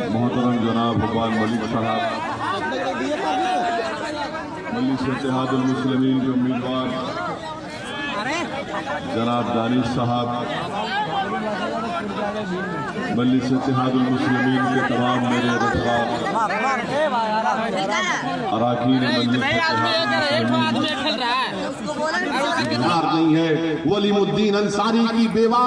मोहतरम जनाब हुबान मलिक साहब, मजलिस इत्तेहादुल मुस्लिमीन के उम्मीदवार जनाब दानिश साहब, मजलिस इत्तेहादुल मुस्लिमीन के तमाम मेरे रफ़ा अराकीन नहीं है। वलीमुद्दीन अंसारी की बेवा,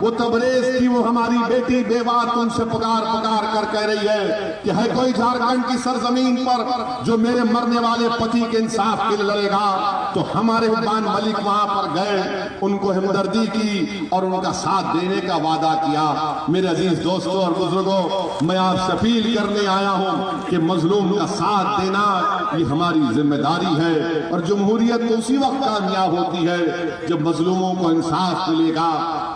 वो तबरेज की वो हमारी बेटी बेवा तुमसे पुकार पुकार कर कह रही है कि है कोई झारखंड की सरजमीन पर जो मेरे मरने वाले पति के इंसाफ के लिए लड़ेगा। तो हमारे हुबान मलिक वहां पर गए, उनको हमदर्दी की और उनका साथ देने का वादा किया। मेरे अजीज दोस्तों और बुजुर्गों, मैं आपसे अपील करने आया हूं कि मजलूम का साथ देना ये हमारी जिम्मेदारी है। और जमहूरियत तो उसी वक्त कामयाब होती है जब मजलूमों को इंसाफ मिलेगा,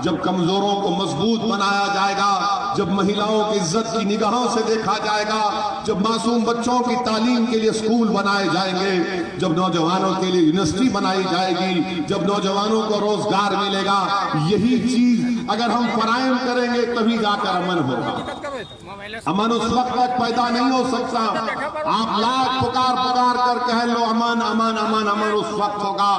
जब कमजोरों को मजबूत बनाया जाएगा, जब महिलाओं की इज्जत की निगाहों से देखा जाएगा, जब मासूम बच्चों की तालीम के लिए स्कूल बनाए जाएंगे, जब नौजवानों के लिए यूनिवर्सिटी बनाई जाएगी, जब नौजवानों को रोजगार मिलेगा। यही चीज अगर हम फराहम करेंगे तभी जाकर अमन होगा। अमन उस वक्त तक पैदा नहीं हो सकता। आप लाख पुकार पुकार कर कह लो अमन अमन अमन अमन, उस वक्त होगा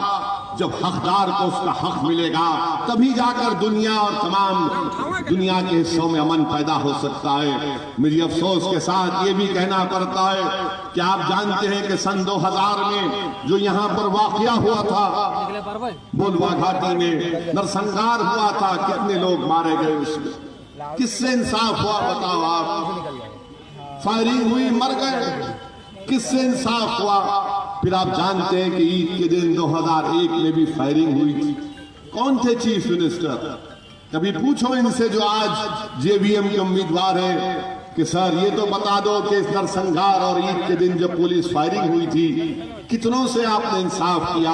जब हकदार को उसका हक मिलेगा, तभी जाकर दुनिया और तमाम दुनिया के हिस्सों में अमन पैदा हो सकता है। मुझे अफसोस के साथ ये भी कहना पड़ता है कि आप जानते हैं कि सन 2000 में जो यहाँ पर वाकया हुआ था बोलवा घाटी में, नरसंहार हुआ था, कितने लोग मारे गए, उसमें किससे इंसाफ हुआ बताओ आप? फायरिंग हुई, मर गए, किससे इंसाफ हुआ? फिर आप जानते हैं कि ईद के दिन 2001 में भी फायरिंग हुई थी। कौन थे चीफ मिनिस्टर? कभी पूछो इनसे जो आज जेवीएम के उम्मीदवार हैं कि सर ये तो बता दो कि इस नरसंहार और ईद के दिन जब पुलिस फायरिंग हुई थी कितनों से आपने इंसाफ किया?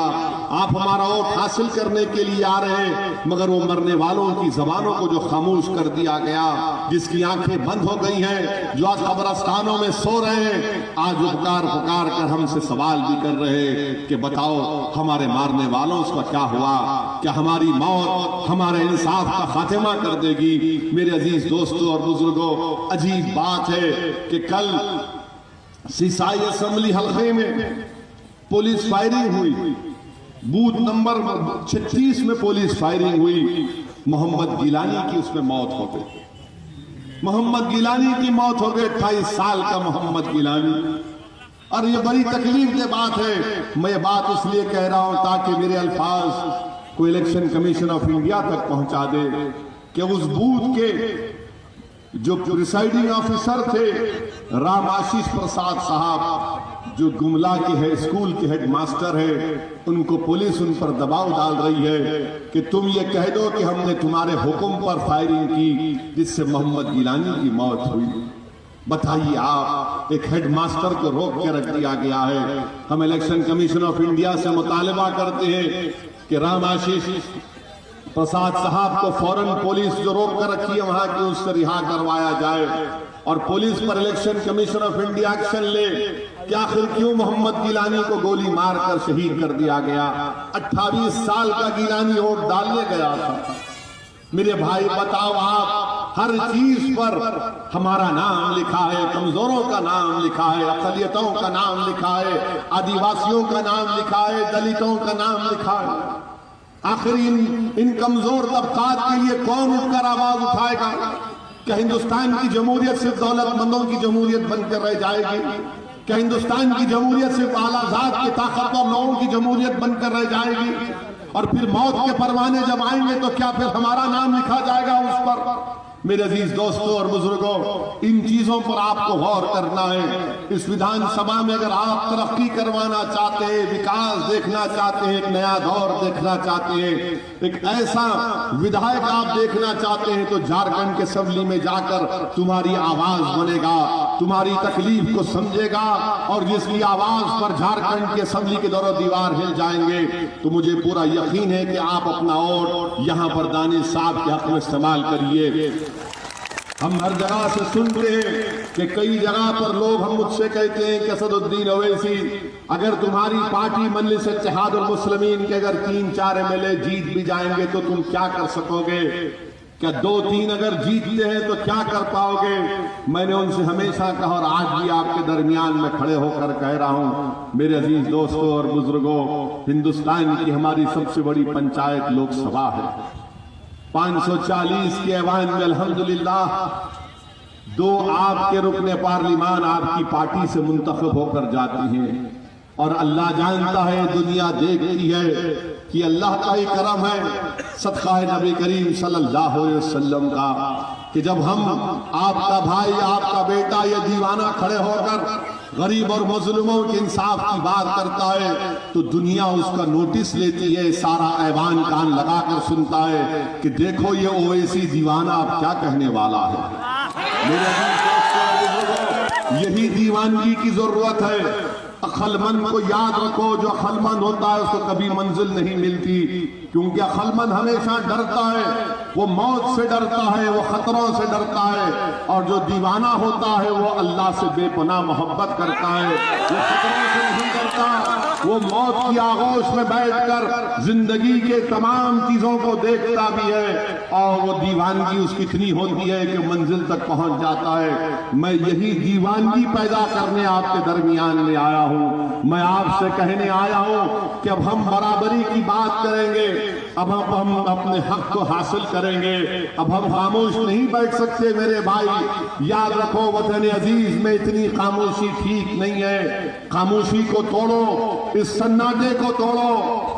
आप हमारा वोट हासिल करने के लिए आ रहे हैं, मगर वो मरने वालों की जबानों को जो खामोश कर दिया गया, जिसकी आंखें बंद हो गई हैं, जो आज कब्रिस्तानों में सो रहे हैं, आज पुकार पुकार कर हमसे सवाल भी कर रहे हैं कि बताओ हमारे मारने वालों का क्या हुआ? क्या हमारी मौत हमारे इंसाफ का खात्मा कर देगी? मेरे अजीज दोस्तों और बुजुर्गों, अजीब बात है कि कल सीसाई असेंबली हल्के में पुलिस फायरिंग हुई, बूथ नंबर 36 में पुलिस फायरिंग हुई। मोहम्मद गिलानी की उसमें मौत हो गई। मोहम्मद गिलानी की मौत हो गई, 28 साल का मोहम्मद गिलानी। और ये बड़ी तकलीफ की बात है। मैं ये बात इसलिए कह रहा हूं ताकि मेरे अल्फाज को इलेक्शन कमीशन ऑफ इंडिया तक पहुंचा दे कि उस बूथ के जो प्रिसाइडिंग ऑफिसर थे राम आशीष प्रसाद साहब, जो गुमला के है स्कूल के हेडमास्टर है, उनको पुलिस उन पर दबाव डाल रही है कि तुम ये कह दो कि हमने तुम्हारे हुक्म पर फायरिंग की जिससे मोहम्मद गिलानी की मौत हुई। बताइए आप, एक हेडमास्टर को रोक के रख दिया गया है। हम इलेक्शन कमीशन ऑफ इंडिया से मुतालबा करते हैं कि राम आशीष प्रसाद साहब को फौरन पुलिस जो रोक कर रखी है वहां की उससे रिहा करवाया जाए और पुलिस पर election commission of India action ले कि आखिर क्यों मोहम्मद गिलानी को गोली मारकर शहीद कर दिया गया। 28 साल का गिलानी वोट डालने गया था। मेरे भाई बताओ आप, हर चीज पर हमारा नाम लिखा है, कमजोरों का नाम लिखा है, अक़लियतों का नाम लिखा है, आदिवासियों का नाम लिखा है, दलितों का नाम लिखा है। आखिर इन कमजोर तबकात के लिए कौन उठकर आवाज उठाएगा? क्या हिंदुस्तान की जमहूरियत सिर्फ दौलतमंदों की जमहूरियत बनकर रह जाएगी? क्या हिंदुस्तान की जमहूरियत सिर्फ आलाजात के ताकतवर लोगों की जमहूरियत बनकर रह जाएगी? और फिर मौत के परवाने जब आएंगे तो क्या फिर हमारा नाम लिखा जाएगा उस पर? मेरे अजीज दोस्तों और बुजुर्गों, इन चीजों पर आपको गौर करना है। इस विधानसभा में अगर आप तरक्की करवाना चाहते हैं, विकास देखना चाहते हैं, एक नया दौर देखना चाहते हैं, एक ऐसा विधायक आप देखना चाहते हैं, तो झारखंड के असेंबली में जाकर तुम्हारी आवाज बनेगा, तुम्हारी तकलीफ को समझेगा और जिसकी आवाज पर झारखंड की असेंबली के दौर दीवार हिल जाएंगे। तो मुझे पूरा यकीन है कि आप अपना वोट यहाँ पर दानिश साहब के हक में इस्तेमाल करिए। हम हर जगह से सुनते हैं कि कई जगह पर लोग हम मुझसे कहते हैं कि असदुद्दीन ओवैसी, अगर तुम्हारी पार्टी मजलिस इत्तेहादुल मुस्लिमीन के अगर 3-4 MLA जीत भी जाएंगे तो तुम क्या कर सकोगे? क्या 2-3 अगर जीतते हैं तो क्या कर पाओगे? मैंने उनसे हमेशा कहा और आज भी आपके दरमियान में खड़े होकर कह रहा हूं, मेरे अजीज दोस्तों और बुजुर्गों, हिंदुस्तान की हमारी सबसे बड़ी पंचायत लोकसभा है। 540 के ऐवान में अल्हम्दुलिल्लाह 2 आपके रुकने पार्लिमान आपकी पार्टी से मुंतखब होकर जाती हैं। और अल्लाह जानता है, दुनिया देखती है कि अल्लाह का ही करम है, सदका नबी करीम सल्लल्लाहु अलैहि वसल्लम का, कि जब हम आपका भाई आपका बेटा ये दीवाना खड़े होकर गरीब और मजलूमों के इंसाफ की बात करता है तो दुनिया उसका नोटिस लेती है, सारा ऐवान कान लगाकर सुनता है कि देखो ये ओवैसी दीवाना अब क्या कहने वाला है। मेरे दोस्तों, यही दीवानगी की जरूरत है। अक्लमंद को याद रखो, जो अक्लमंद होता है उसको कभी मंजिल नहीं मिलती, क्योंकि अक्लमंद हमेशा डरता है, वो मौत से डरता है, वो खतरों से डरता है। और जो दीवाना होता है वो अल्लाह से बेपनाह मोहब्बत करता है, वो खतरों से नहीं डरता, वो मौत की आगोश में बैठकर जिंदगी के तमाम चीजों को देखता भी है और वो दीवानगी उसकी इतनी होती है कि मंजिल तक पहुंच जाता है। मैं यही दीवानगी पैदा करने आपके दरमियान में आया हूं। मैं आपसे कहने आया हूं कि अब हम बराबरी की बात करेंगे, अब हम अपने हक को हासिल करेंगे, अब हम खामोश नहीं बैठ सकते। मेरे भाई याद रखो, वतन अजीज में इतनी खामोशी ठीक नहीं है। खामोशी को तोड़ो, इस सन्नाटे को तोड़ो।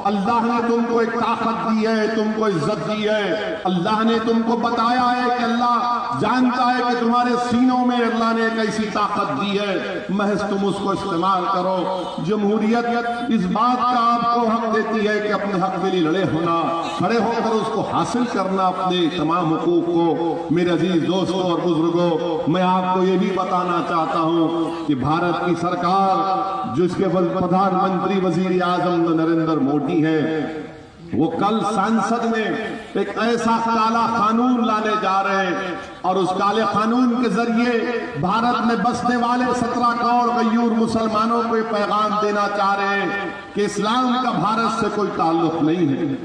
अल्लाह ने तुमको एक ताकत दी है, तुमको इज्जत दी है। अल्लाह ने तुमको बताया है कि अल्लाह जानता है कि तुम्हारे सीनों में अल्लाह ने एक ऐसी ताकत दी है, महज तुम उसको इस्तेमाल करो। जमहूरियत इस बात का आपको हक देती है कि अपने हक के लिए लड़े होना, खड़े होकर उसको हासिल करना, अपने तमाम हुकूक को। मेरे अजीज दोस्तों और बुजुर्गों, मैं आपको ये भी बताना चाहता हूं कि भारत की सरकार, जिसके प्रधानमंत्री वजीर आजम नरेंद्र मोदी है, वो कल संसद में एक ऐसा काला कानून लाने जा रहे हैं और उस काले कानून के जरिए भारत में बसने वाले 17 करोड़ गयूर मुसलमानों को पैगाम देना चाह रहे हैं कि इस्लाम का भारत से कोई ताल्लुक नहीं है।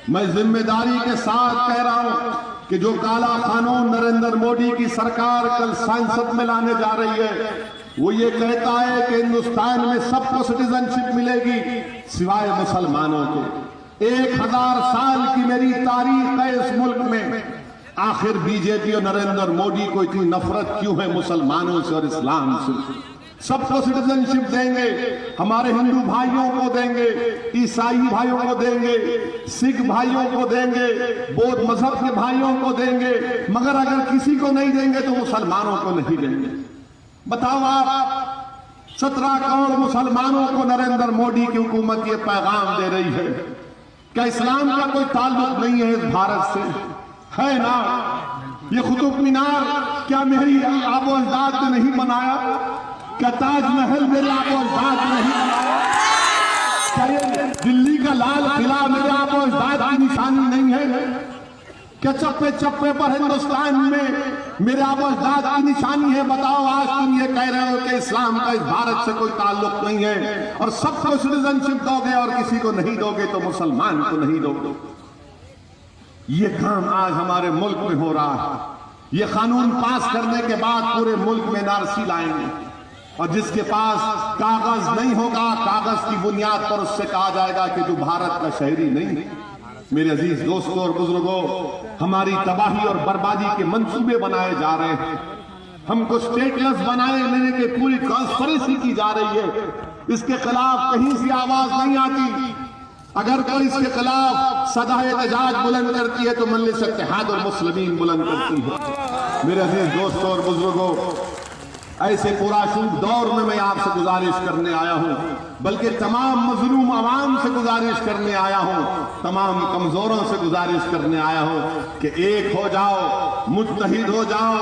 मैं जिम्मेदारी के साथ कह रहा हूं कि जो काला कानून नरेंद्र मोदी की सरकार कल संसद में लाने जा रही है, वो ये कहता है कि हिंदुस्तान में सबको सिटीजनशिप मिलेगी सिवाय मुसलमानों के। 1000 साल की मेरी तारीख है इस मुल्क में। आखिर बीजेपी और नरेंद्र मोदी को इतनी नफरत क्यों है मुसलमानों से और इस्लाम से? सबको सिटीजनशिप देंगे, हमारे हिंदू भाइयों को देंगे, ईसाई भाइयों को देंगे, सिख भाइयों को देंगे, बौद्ध मजहब के भाइयों को देंगे, मगर अगर किसी को नहीं देंगे तो मुसलमानों को नहीं देंगे। बताओ आप, 17 करोड़ मुसलमानों को नरेंद्र मोदी की हुकूमत ये पैगाम दे रही है। क्या इस्लाम का कोई ताल्लुक नहीं है इस भारत से? है ना? ये कुतुब मीनार क्या मेरी आबो अजदाद ने नहीं बनाया? क्या ताजमहल मेरे आबो अजदाद ने नहीं बनाया? क्या ये दिल्ली का लाल किला मेरे आबो अजदाद की निशानी नहीं है? क्या चप्पे चप्पे पर हिंदुस्तान में मेरे आबो अजदाद की निशानी है? बताओ, आज तुम ये कह रहे हो कि इस्लाम का इस भारत से कोई ताल्लुक नहीं है और सबको सिटीजनशिप दोगे और किसी को नहीं दोगे तो मुसलमान को नहीं दोगे। ये काम आज हमारे मुल्क में हो रहा है। ये कानून पास करने के बाद पूरे मुल्क में एनआरसी लाएंगे और जिसके पास कागज नहीं होगा, कागज की बुनियाद पर उससे कहा जाएगा कि तू भारत का शहरी नहीं है। मेरे अजीज दोस्तों और बुजुर्गों, हमारी तबाही और बर्बादी के मंसूबे बनाए जा रहे हैं। हमको स्टेटलेस बनाए लेने की पूरी कॉन्स्पिरेसी की जा रही है। इसके खिलाफ कहीं से आवाज नहीं आती। अगर कोई इसके खिलाफ सदाए एहतजाज बुलंद करती है तो मजलिस इत्तेहाद और मुस्लिमीन बुलंद करती है। मेरे अजीज दोस्तों और बुजुर्गों, ऐसे पुराशूब दौर में मैं आपसे गुजारिश करने आया हूं, बल्कि तमाम मजलूम आवाम से गुजारिश करने आया हूं, तमाम कमजोरों से गुजारिश करने आया हूं कि एक हो जाओ, मुत्तहिद हो जाओ।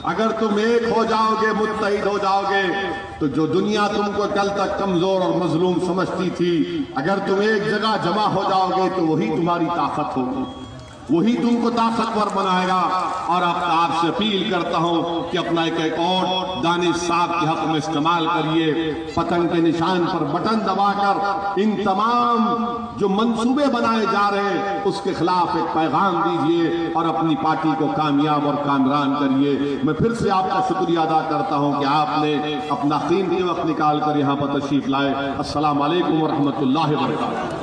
अगर तुम एक हो जाओगे, मुत्तहिद हो जाओगे, तो जो दुनिया तुमको कल तक कमजोर और मजलूम समझती थी, अगर तुम एक जगह जमा हो जाओगे तो वही तुम्हारी ताकत होगी। वही तुमको ताकतवर बनाएगा। और अब आपसे अपील करता हूं कि अपना एक और दानिश साहब के हक में इस्तेमाल करिए। पतंग के निशान पर बटन दबाकर इन तमाम जो मंसूबे बनाए जा रहे हैं उसके खिलाफ एक पैगाम दीजिए और अपनी पार्टी को कामयाब और कामरान करिए। मैं फिर से आपका शुक्रिया अदा करता हूं कि आपने अपना कीमती वक्त निकाल कर यहाँ पर तशरीफ लाए। अस्सलाम वालेकुम व रहमतुल्लाहि व बरकातहू।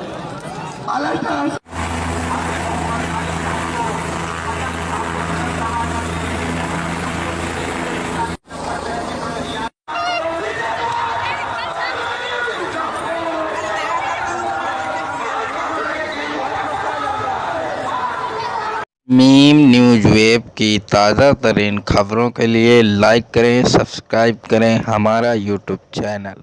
मीम न्यूज़ वेब की ताज़ा तरीन खबरों के लिए लाइक करें, सब्सक्राइब करें हमारा यूट्यूब चैनल।